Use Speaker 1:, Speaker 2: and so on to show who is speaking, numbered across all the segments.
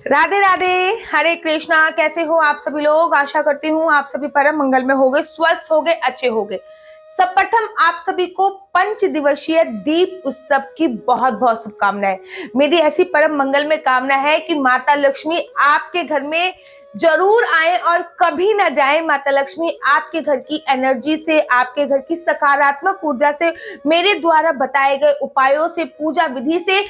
Speaker 1: राधे राधे। हरे कृष्णा। कैसे हो आप सभी लोग? आशा करती हूँ आप सभी परम मंगल में होगे, स्वस्थ होगे, अच्छे होगे। सर्वप्रथम आप सभी को पंच दिवसीय दीप उत्सव की बहुत बहुत शुभकामनाएं। मेरी ऐसी परम मंगल में कामना है कि माता लक्ष्मी आपके घर में जरूर आए और कभी ना जाए। माता लक्ष्मी आपके घर की एनर्जी से, आपके घर की सकारात्मक ऊर्जा से, मेरे द्वारा बताए गए उपायों से, पूजा विधि से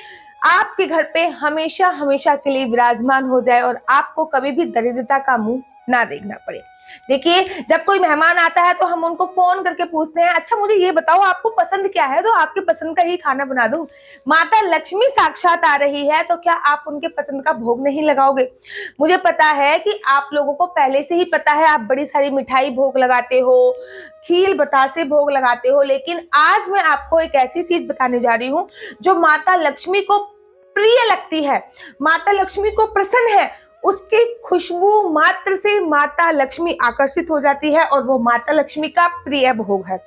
Speaker 1: आपके घर पे हमेशा हमेशा के लिए विराजमान हो जाए और आपको कभी भी दरिद्रता का मुंह ना देखना पड़े। देखिए, जब कोई मेहमान आता है तो हम उनको फोन करके पूछते हैं, अच्छा मुझे ये बताओ आपको पसंद क्या है, तो आपके पसंद का ही खाना बना दूं। माता लक्ष्मी साक्षात आ रही है तो क्या आप उनके पसंद का भोग नहीं लगाओगे? मुझे पता है कि आप लोगों को पहले से ही पता है, आप बड़ी सारी मिठाई भोग लगाते हो, खील बतासे भोग लगाते हो, लेकिन आज मैं आपको एक ऐसी चीज बताने जा रही हूँ जो माता लक्ष्मी को प्रिय लगती है, माता लक्ष्मी को प्रसन्न है। उसकी खुशबू मात्र से माता लक्ष्मी आकर्षित हो जाती है और वो माता लक्ष्मी का प्रिय भोग है।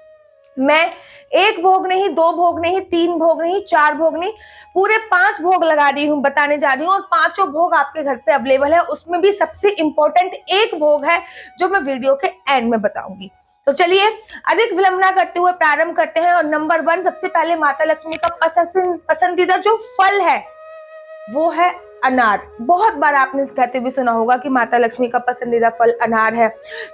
Speaker 1: मैं एक भोग नहीं, दो भोग नहीं, तीन भोग नहीं, चार भोग नहीं, पूरे 5 भोग लगा रही हूँ, बताने जा रही हूँ। और 5 भोग आपके घर पे अवेलेबल है। उसमें भी सबसे इंपॉर्टेंट एक भोग है जो मैं वीडियो के एंड में बताऊंगी। तो चलिए अधिक विलंब ना करते हुए प्रारंभ करते हैं। और नंबर 1, सबसे पहले माता लक्ष्मी का पसंदीदा जो फल है वो है अनार। बहुत बार आपने कहते हुए सुना होगा कि माता लक्ष्मी का पसंदीदा फल अनार है।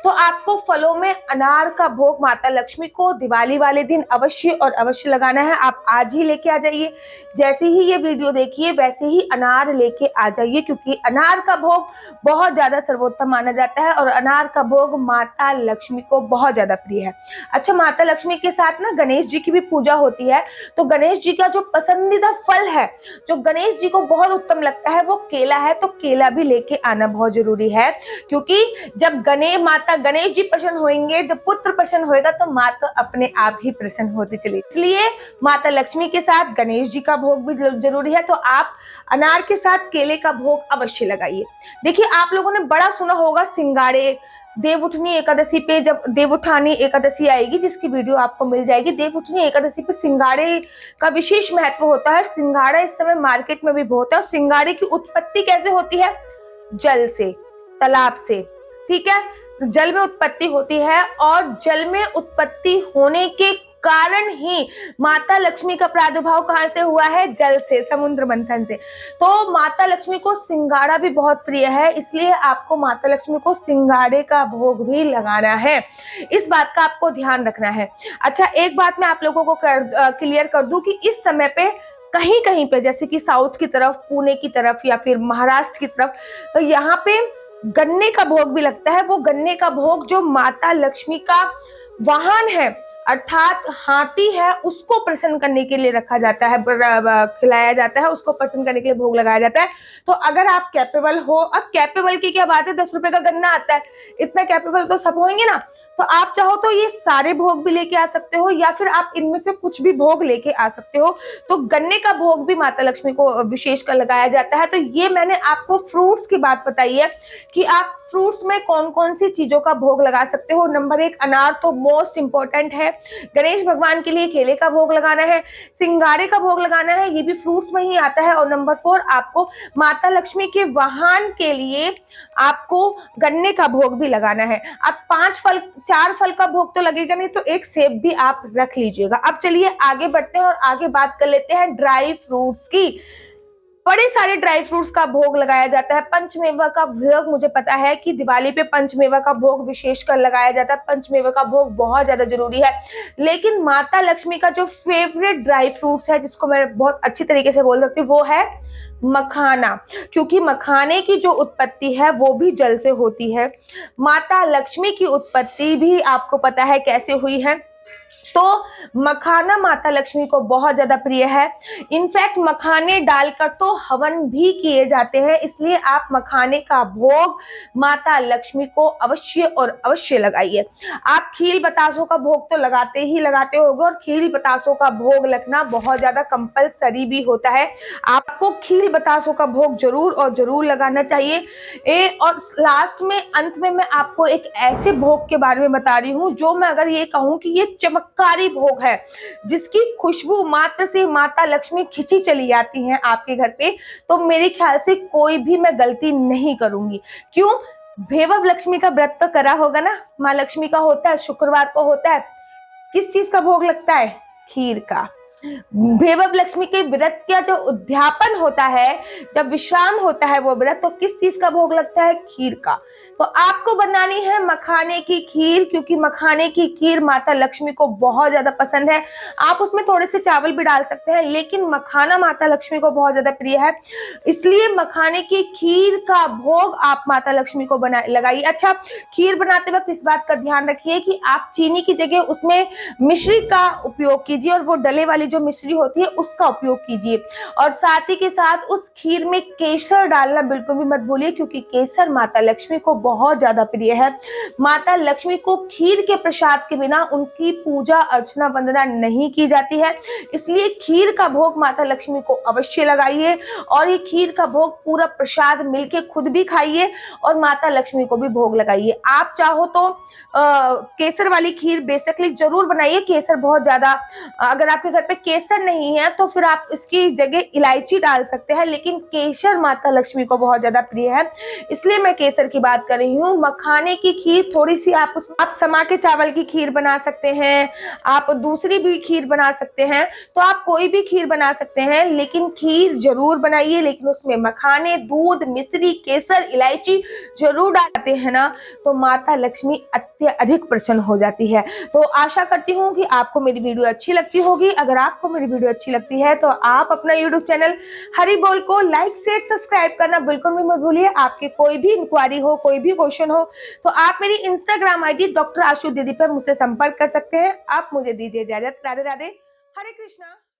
Speaker 1: तो आपको फलों में अनार का भोग माता लक्ष्मी को दिवाली वाले दिन अवश्य और अवश्य लगाना है। आप आज ही लेके आ जाइए, जैसे ही ये वीडियो देखिए वैसे ही अनार लेके आ जाइए, क्योंकि अनार का भोग बहुत ज्यादा सर्वोत्तम माना जाता है और अनार का भोग माता लक्ष्मी को बहुत ज्यादा प्रिय है। अच्छा, माता लक्ष्मी के साथ ना गणेश जी की भी पूजा होती है। तो गणेश जी का जो पसंदीदा फल है, जो गणेश जी को बहुत उत्तम लगता है, वो केला है। तो केला भी लेके आना बहुत जरूरी है, क्योंकि जब माता गणेश जी प्रसन्न होंगे, जब पुत्र प्रसन्न होएगा तो माता अपने आप ही प्रसन्न होती चली। इसलिए माता लक्ष्मी के साथ गणेश जी का भोग भी जरूरी है। तो आप अनार के साथ केले का भोग अवश्य लगाइए। देखिए, आप लोगों ने बड़ा सुना होगा सिंगाड़े। देवउठनी एकादशी पे, जब देवउठानी एकादशी आएगी जिसकी वीडियो आपको मिल जाएगी, देवउठनी एकादशी पे सिंगाड़े का विशेष महत्व होता है। सिंगाड़ा इस समय मार्केट में भी बहुत है। और सिंगाड़े की उत्पत्ति कैसे होती है? जल से, तालाब से। ठीक है, तो जल में उत्पत्ति होती है और जल में उत्पत्ति होने के कारण ही माता लक्ष्मी का प्रादुर्भाव कहां से हुआ है? जल से, समुद्र मंथन से। तो माता लक्ष्मी को सिंगाड़ा भी बहुत प्रिय है, इसलिए आपको माता लक्ष्मी को सिंगाड़े का भोग भी लगाना है। इस बात का आपको ध्यान रखना है। अच्छा, एक बात मैं आप लोगों को क्लियर कर दूं कि इस समय पे कहीं कहीं पे, जैसे कि साउथ की तरफ, पुणे की तरफ या फिर महाराष्ट्र की तरफ, तो यहाँ पे गन्ने का भोग भी लगता है। वो गन्ने का भोग जो माता लक्ष्मी का वाहन है, अर्थात हाथी है, उसको प्रसन्न करने के लिए रखा जाता है, खिलाया जाता है, उसको प्रसन्न करने के लिए भोग लगाया जाता है। तो अगर आप कैपेबल हो, अब कैपेबल की क्या बात है, 10 रुपए का गन्ना आता है, इतना कैपेबल तो सब होंगे ना। तो आप चाहो तो ये सारे भोग भी लेके आ सकते हो, या फिर आप इनमें से कुछ भी भोग लेके आ सकते हो। तो गन्ने का भोग भी माता लक्ष्मी को विशेषकर लगाया जाता है। तो ये मैंने आपको फ्रूट्स की बात बताई है कि आप फ्रूट्स में कौन कौन सी चीजों का भोग लगा सकते हो। नंबर 1 अनार तो मोस्ट इंपॉर्टेंट है। गणेश भगवान के लिए केले का भोग लगाना है, सिंगाड़े का भोग लगाना है, ये भी फ्रूट्स में ही आता है। और नंबर 4 आपको माता लक्ष्मी के वाहन के लिए आपको गन्ने का भोग भी लगाना है। अब 4 फल का भोग तो लगेगा नहीं, तो एक सेब भी आप रख लीजिएगा। अब चलिए आगे बढ़ते हैं और आगे बात कर लेते हैं ड्राई फ्रूट्स की। बड़े सारे ड्राई फ्रूट्स का भोग लगाया जाता है। पंचमेवा का भोग, मुझे पता है कि दिवाली पे पंचमेवा का भोग विशेषकर लगाया जाता है। पंचमेवा का भोग बहुत ज्यादा जरूरी है। लेकिन माता लक्ष्मी का जो फेवरेट ड्राई फ्रूट्स है, जिसको मैं बहुत अच्छी तरीके से बोल सकती हूँ, वो है मखाना। क्योंकि मखाने की जो उत्पत्ति है वो भी जल से होती है। माता लक्ष्मी की उत्पत्ति भी आपको पता है कैसे हुई है। तो मखाना माता लक्ष्मी को बहुत ज्यादा प्रिय है। इनफैक्ट मखाने डालकर तो हवन भी किए जाते हैं। इसलिए आप मखाने का भोग माता लक्ष्मी को अवश्य और अवश्य लगाइए। आप खील बतासों का भोग तो लगाते ही लगाते होंगे, और खील बतासों का भोग लगना बहुत ज्यादा कंपलसरी भी होता है। आपको खील बतासों का भोग जरूर और जरूर लगाना चाहिए। और लास्ट में, अंत में मैं आपको एक ऐसे भोग के बारे में बता रही हूँ जो मैं अगर ये कहूँ कि ये चमत्कार चमत्कारी भोग है, जिसकी खुशबू मात्र से माता लक्ष्मी खिंची चली जाती हैं आपके घर पे, तो मेरे ख्याल से कोई भी मैं गलती नहीं करूंगी। क्यों? भेवव लक्ष्मी का व्रत तो करा होगा ना, माँ लक्ष्मी का होता है, शुक्रवार को होता है। किस चीज का भोग लगता है? खीर का। भेवव लक्ष्मी के व्रत का जो उद्यापन होता है, जब विश्राम होता है वो व्रत, तो किस चीज का भोग लगता है? खीर का। तो आपको बनानी है मखाने की खीर, क्योंकि मखाने की खीर माता लक्ष्मी को बहुत ज्यादा पसंद है। आप उसमें थोड़े से चावल भी डाल सकते हैं, लेकिन मखाना माता लक्ष्मी को बहुत ज्यादा प्रिय है, इसलिए मखाने की खीर का भोग आप माता लक्ष्मी को बना लगाइए। अच्छा, खीर बनाते वक्त इस बात का ध्यान रखिए कि आप चीनी की जगह उसमें मिश्री का उपयोग कीजिए, और वो डले वाली जो मिश्री होती है उसका उपयोग कीजिए। और साथ ही के साथ उस खीर में केसर डालना बिल्कुल भी मत भूलिए, क्योंकि केसर माता लक्ष्मी को बहुत ज्यादा प्रिय है। माता लक्ष्मी को खीर के प्रसाद के बिना उनकी पूजा अर्चना वंदना नहीं की जाती है, इसलिए खीर का भोग माता लक्ष्मी को अवश्य लगाइए। और ये खीर का भोग पूरा प्रसाद मिलके खुद भी खाइए और माता लक्ष्मी को भी भोग लगाइए। आप चाहो तो केसर वाली खीर बेसिकली जरूर बनाइए। केसर बहुत ज्यादा, अगर आपके घर पे केसर नहीं है तो फिर आप इसकी जगह इलायची डाल सकते हैं, लेकिन केसर माता लक्ष्मी को बहुत ज्यादा प्रिय है, इसलिए मैं केसर की बात कर रही हूँ। मखाने की खीर थोड़ी सी आप समा के चावल की खीर बना सकते हैं, आप दूसरी भी खीर बना सकते हैं, तो आप कोई भी खीर बना सकते हैं, लेकिन खीर जरूर बनाइए, लेकिन उसमें मखाने, दूध, मिश्री, केसर, इलायची जरूर डालते हैं ना, तो माता लक्ष्मी अधिक प्रसन्न हो जाती है। तो आशा करती हूँ कि आपको मेरी वीडियो अच्छी लगती होगी। अगर आपको मेरी वीडियो अच्छी लगती है तो आप अपना यूट्यूब चैनल हरी बोल को लाइक शेयर सब्सक्राइब करना बिल्कुल भी मत भूलिए। आपके कोई भी इंक्वायरी हो, कोई भी क्वेश्चन हो, तो आप मेरी इंस्टाग्राम आईडी डॉक्टर आशु दीदी पर मुझसे संपर्क कर सकते हैं। आप मुझे दीजिए इजाजत। राधे राधे, हरे कृष्णा।